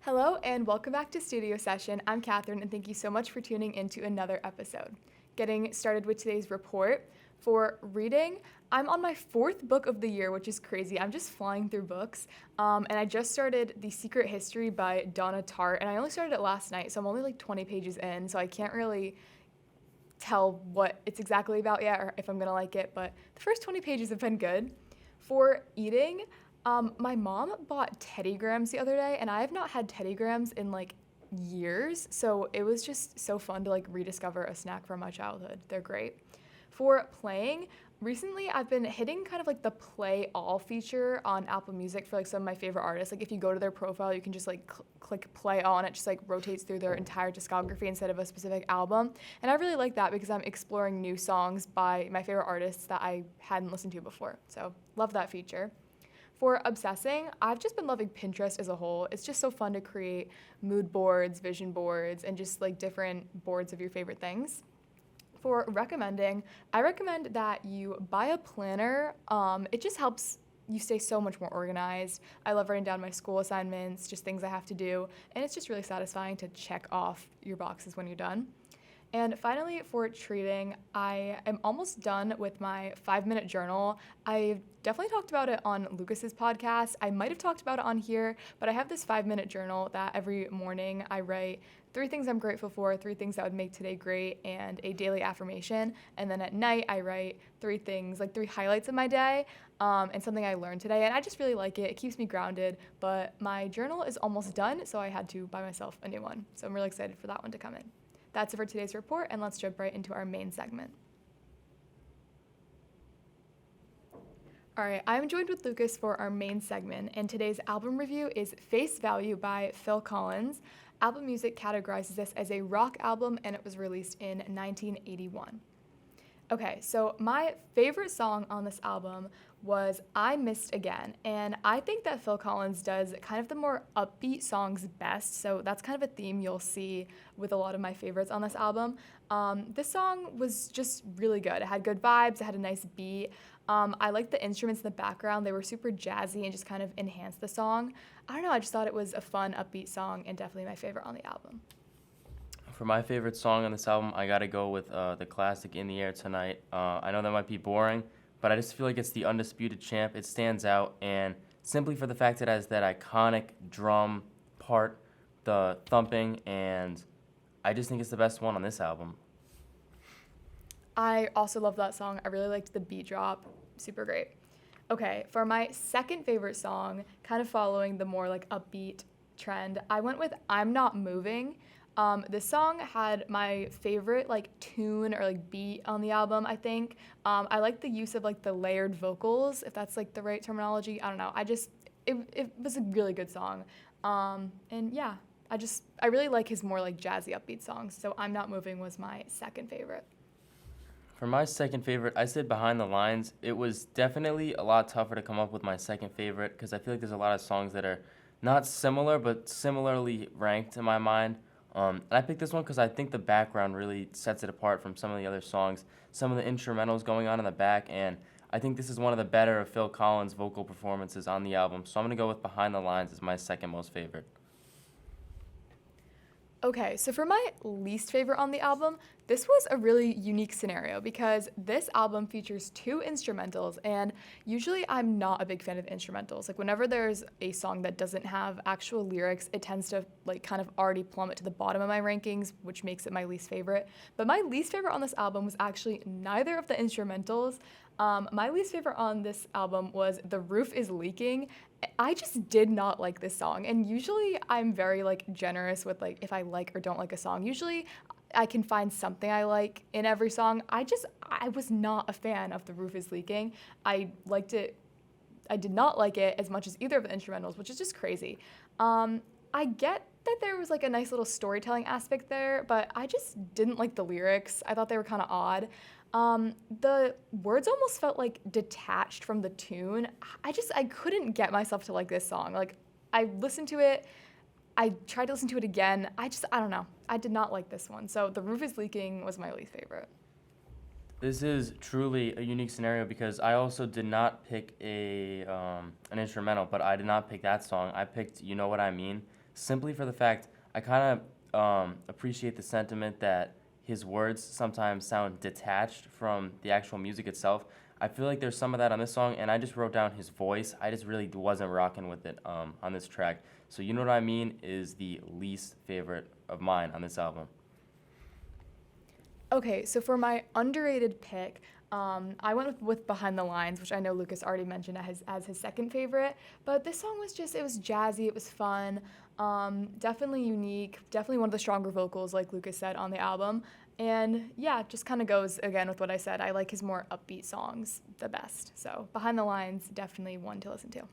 Hello and welcome back to Studio Session. I'm Katherine and thank you so much for tuning into another episode. Getting started with today's report. For reading, I'm on my fourth book of the year, which is crazy. I'm just flying through books. And I just started The Secret History by Donna Tartt, and I only started it last night, so I'm only like 20 pages in, so I can't really tell what it's exactly about yet or if I'm gonna like it, but the first 20 pages have been good. For eating, my mom bought Teddy Grahams the other day, and I have not had Teddy Grahams in like years, so it was just so fun to like rediscover a snack from my childhood. They're great. For playing, recently I've been hitting kind of like the play all feature on Apple Music for like some of my favorite artists. Like if you go to their profile, you can just like click play all and it just like rotates through their entire discography instead of a specific album. And I really like that because I'm exploring new songs by my favorite artists that I hadn't listened to before. So love that feature. For obsessing, I've just been loving Pinterest as a whole. It's just so fun to create mood boards, vision boards, and just like different boards of your favorite things. For recommending, I recommend that you buy a planner. It just helps you stay so much more organized. I love writing down my school assignments, just things I have to do, and it's just really satisfying to check off your boxes when you're done. And finally, for treating, I am almost done with my 5-minute journal. I've definitely talked about it on Lucas's podcast. I might have talked about it on here, but I have this 5-minute journal that every morning I write 3 things I'm grateful for, 3 things that would make today great, and a daily affirmation. And then at night, I write 3 things, like 3 highlights of my day, and something I learned today. And I just really like it. It keeps me grounded, but my journal is almost done, so I had to buy myself a new one. So I'm really excited for that one to come in. That's it for today's report, and let's jump right into our main segment. All right, I'm joined with Lucas for our main segment, and today's album review is Face Value by Phil Collins. Apple Music categorizes this as a rock album, and it was released in 1981. Okay, so my favorite song on this album was I Missed Again, and I think that Phil Collins does kind of the more upbeat songs best, so that's kind of a theme you'll see with a lot of my favorites on this album. This song was just really good. It had good vibes, it had a nice beat. I liked the instruments in the background. They were super jazzy and just kind of enhanced the song. I don't know, I just thought it was a fun, upbeat song and definitely my favorite on the album. For my favorite song on this album, I gotta go with the classic "In the Air Tonight." I know that might be boring, but I just feel like it's the undisputed champ. It stands out, and simply for the fact that it has that iconic drum part, the thumping, and I just think it's the best one on this album. I also love that song. I really liked the beat drop. Super great. Okay, for my second favorite song, kind of following the more like upbeat trend, I went with I'm Not Moving. This song had my favorite like tune or like beat on the album, I think. I like the use of like the layered vocals, if that's like the right terminology. I don't know. It was a really good song. And yeah, I really like his more like jazzy upbeat songs. So I'm Not Moving was my second favorite. For my second favorite, I said Behind the Lines. It was definitely a lot tougher to come up with my second favorite because I feel like there's a lot of songs that are not similar but similarly ranked in my mind. And I picked this one because I think the background really sets it apart from some of the other songs, some of the instrumentals going on in the back, and I think this is one of the better of Phil Collins' vocal performances on the album. So I'm going to go with Behind the Lines as my second most favorite. Okay, so for my least favorite on the album, this was a really unique scenario because this album features 2 instrumentals, and usually I'm not a big fan of instrumentals. Like whenever there's a song that doesn't have actual lyrics, it tends to like kind of already plummet to the bottom of my rankings, which makes it my least favorite. But my least favorite on this album was actually neither of the instrumentals. My least favorite on this album was The Roof is Leaking. I just did not like this song, and usually I'm very like generous with like if I like or don't like a song. Usually I can find something I like in every song. I was not a fan of The Roof is Leaking. I liked it. I did not like it as much as either of the instrumentals, which is just crazy. I get that there was like a nice little storytelling aspect there, but I just didn't like the lyrics. I thought they were kind of odd. The words almost felt like detached from the tune. I couldn't get myself to like this song. Like I listened to it, I tried to listen to it again. I don't know. I did not like this one. So The Roof is Leaking was my least favorite. This is truly a unique scenario because I also did not pick an instrumental, but I did not pick that song. I picked You Know What I Mean. simply for the fact I kind of appreciate the sentiment that his words sometimes sound detached from the actual music itself. I feel like there's some of that on this song, and I just wrote down his voice. I just really wasn't rocking with it on this track. So You Know What I Mean is the least favorite of mine on this album. Okay, so for my underrated pick, I went with Behind the Lines, which I know Lucas already mentioned as his second favorite. But this song was just, it was jazzy, it was fun, definitely unique, definitely one of the stronger vocals, like Lucas said, on the album. And yeah, just kind of goes again with what I said. I like his more upbeat songs the best. So Behind the Lines, definitely one to listen to.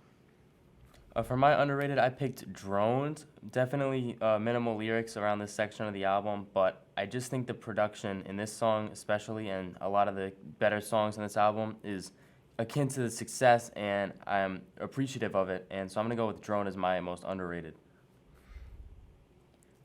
For my underrated, I picked Drones. Definitely minimal lyrics around this section of the album, but I just think the production in this song, especially, and a lot of the better songs in this album, is akin to the success, and I'm appreciative of it. And so I'm going to go with Drone as my most underrated.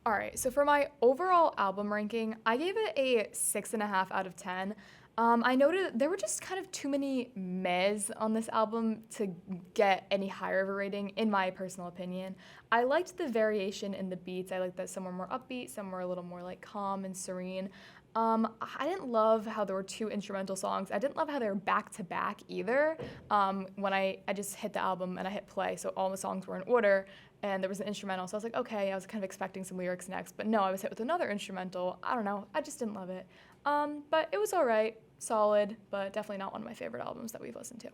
All right, so for my overall album ranking, I gave it a 6.5 out of 10. I noted there were just kind of too many mehs on this album to get any higher of a rating, in my personal opinion. I liked the variation in the beats. I liked that some were more upbeat, some were a little more like calm and serene. I didn't love how there were two instrumental songs. I didn't love how they were back to back either. When I just hit the album and I hit play, so all the songs were in order, and there was an instrumental. So I was like, okay, I was kind of expecting some lyrics next, but no, I was hit with another instrumental. I don't know, I just didn't love it. But it was all right, solid, but definitely not one of my favorite albums that we've listened to.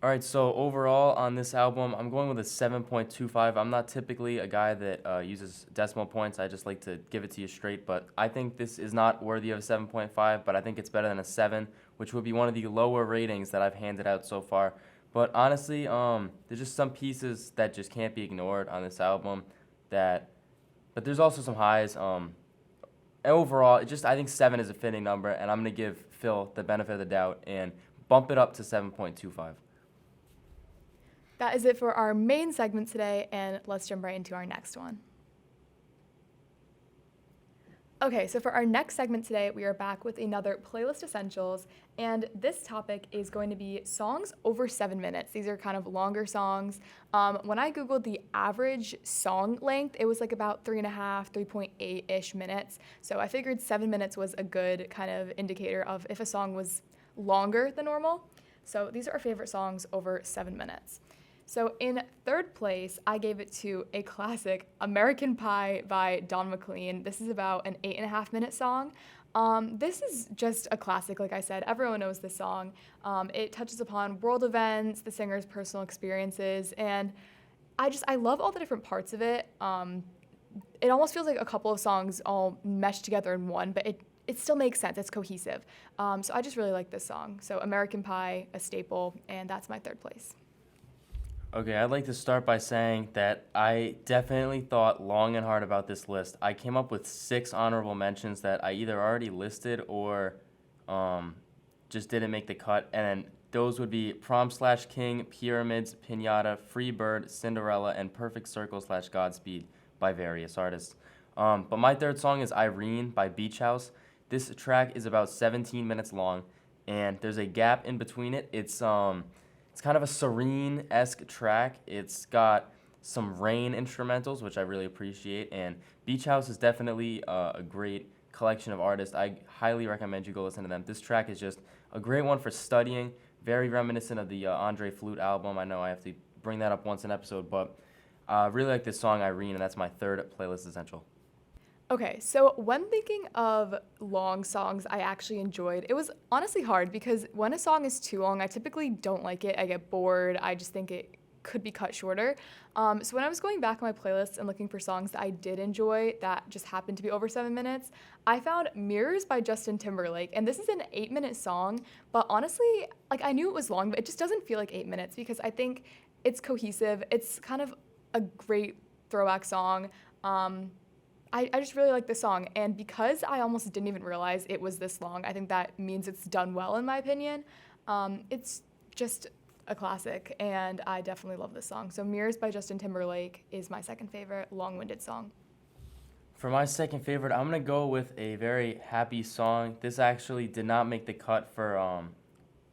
All right, so overall on this album, I'm going with a 7.25. I'm not typically a guy that uses decimal points. I just like to give it to you straight, but I think this is not worthy of a 7.5, but I think it's better than a 7, which would be one of the lower ratings that I've handed out so far. But honestly, there's just some pieces that just can't be ignored on this album but there's also some highs. Overall, I think 7 is a fitting number, and I'm going to give Phil the benefit of the doubt and bump it up to 7.25. That is it for our main segment today, and let's jump right into our next one. Okay, so for our next segment today, we are back with another Playlist Essentials, and this topic is going to be songs over 7 minutes. These are kind of longer songs. When I Googled the average song length, it was like about 3.5, 3.8-ish minutes. So I figured 7 minutes was a good kind of indicator of if a song was longer than normal. So these are our favorite songs over 7 minutes. So in third place, I gave it to a classic, American Pie by Don McLean. This is about an 8.5-minute song. This is just a classic, like I said. Everyone knows this song. It touches upon world events, the singer's personal experiences, and I love all the different parts of it. It almost feels like a couple of songs all meshed together in one, but it still makes sense. It's cohesive. So I just really like this song. So American Pie, a staple, and that's my third place. Okay, I'd like to start by saying that I definitely thought long and hard about this list. I came up with 6 honorable mentions that I either already listed or just didn't make the cut. And those would be Prom/King, Pyramids, Pinata, Free Bird, Cinderella, and Perfect Circle/Godspeed by various artists. But my third song is Irene by Beach House. This track is about 17 minutes long, and there's a gap in between it. It's kind of a serene-esque track. It's got some rain instrumentals, which I really appreciate, and Beach House is definitely a great collection of artists. I highly recommend you go listen to them. This track is just a great one for studying, very reminiscent of the Andre Flute album. I know I have to bring that up once an episode, but I really like this song, Irene, and that's my third Playlist Essential. Okay, so when thinking of long songs I actually enjoyed, it was honestly hard because when a song is too long, I typically don't like it. I get bored. I just think it could be cut shorter. So when I was going back on my playlist and looking for songs that I did enjoy that just happened to be over 7 minutes, I found Mirrors by Justin Timberlake. And this is an 8-minute song, but honestly, like I knew it was long, but it just doesn't feel like 8 minutes because I think it's cohesive. It's kind of a great throwback song. I just really like this song, and because I almost didn't even realize it was this long, I think that means it's done well in my opinion. It's just a classic, and I definitely love this song. So Mirrors by Justin Timberlake is my second favorite long-winded song. For my second favorite, I'm going to go with a very happy song. This actually did not make the cut for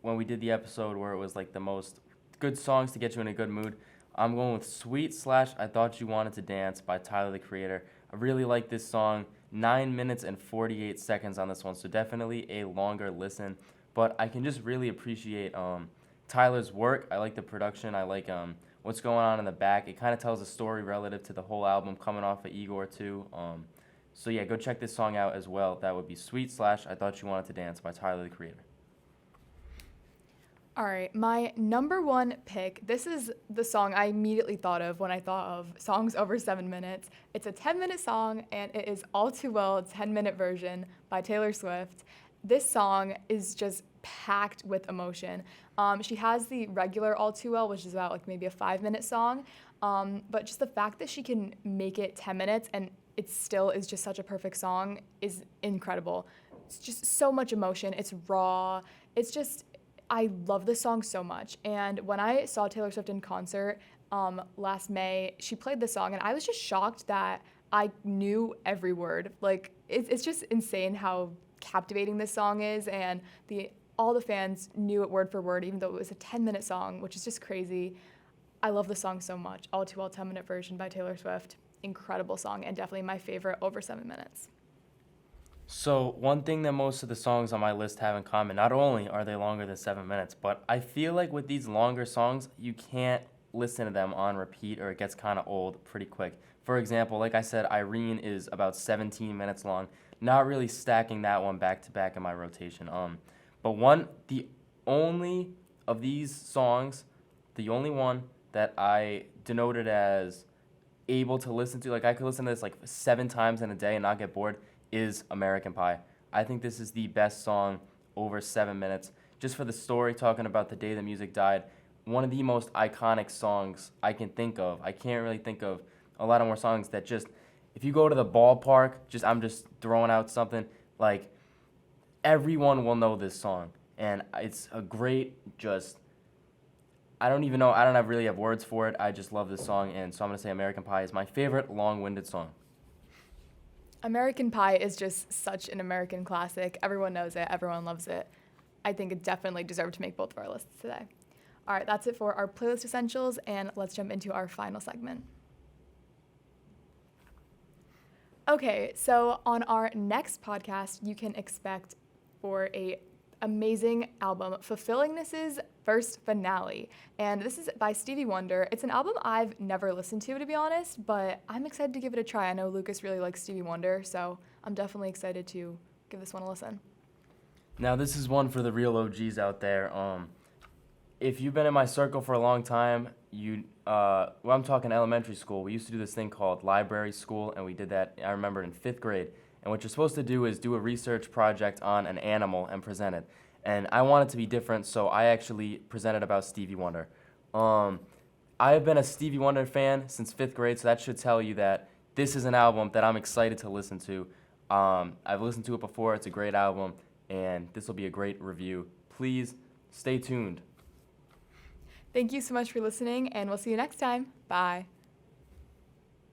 when we did the episode where it was like the most good songs to get you in a good mood. I'm going with Sweet slash I Thought You Wanted to Dance by Tyler, the Creator. I really like this song. 9 minutes and 48 seconds on this one, so definitely a longer listen. But I can just really appreciate Tyler's work. I like the production. I like what's going on in the back. It kind of tells a story relative to the whole album coming off of Igor too. So yeah, go check this song out as well. That would be Sweet slash I Thought You Wanted to Dance by Tyler, the Creator. All right, my number one pick. This is the song I immediately thought of when I thought of songs over 7 minutes. It's a 10-minute song, and it is All Too Well 10-minute version by Taylor Swift. This song is just packed with emotion. She has the regular All Too Well, which is about like maybe a 5-minute song, but just the fact that she can make it 10 minutes and it still is just such a perfect song is incredible. It's just so much emotion. It's raw. It's just, I love this song so much. And when I saw Taylor Swift in concert last May, she played this song, and I was just shocked that I knew every word. Like, it's just insane how captivating this song is, and all the fans knew it word for word, even though it was a 10-minute song, which is just crazy. I love the song so much. All Too Well 10-minute version by Taylor Swift. Incredible song, and definitely my favorite over 7 minutes. So one thing that most of the songs on my list have in common, not only are they longer than 7 minutes, but I feel like with these longer songs, you can't listen to them on repeat or it gets kind of old pretty quick. For example, like I said, Irene is about 17 minutes long. Not really stacking that one back to back in my rotation. But the only of these songs, the only one that I denoted as able to listen to, like I could listen to this like 7 times in a day and not get bored, is American Pie. I think this is the best song over 7 minutes. Just for the story, talking about the day the music died, one of the most iconic songs I can think of. I can't really think of a lot of more songs that just, if you go to the ballpark, I'm just throwing out something, like everyone will know this song. And it's a great, I don't even know, I don't really have words for it. I just love this song, and so I'm going to say American Pie is my favorite long-winded song. American Pie is just such an American classic. Everyone knows it. Everyone loves it. I think it definitely deserved to make both of our lists today. All right, that's it for our playlist essentials, and let's jump into our final segment. Okay, so on our next podcast, you can expect for a amazing album, Fulfillingness's first finale. And this is by Stevie Wonder. It's an album I've never listened to be honest, but I'm excited to give it a try. I know Lucas really likes Stevie Wonder, so I'm definitely excited to give this one a listen. Now, this is one for the real OGs out there. If you've been in my circle for a long time, I'm talking elementary school. We used to do this thing called library school, and we did that, I remember, in 5th grade. And what you're supposed to do is do a research project on an animal and present it. And I wanted to be different, so I actually presented about Stevie Wonder. I have been a Stevie Wonder fan since 5th grade, so that should tell you that this is an album that I'm excited to listen to. I've listened to it before. It's a great album, and this will be a great review. Please stay tuned. Thank you so much for listening, and we'll see you next time. Bye.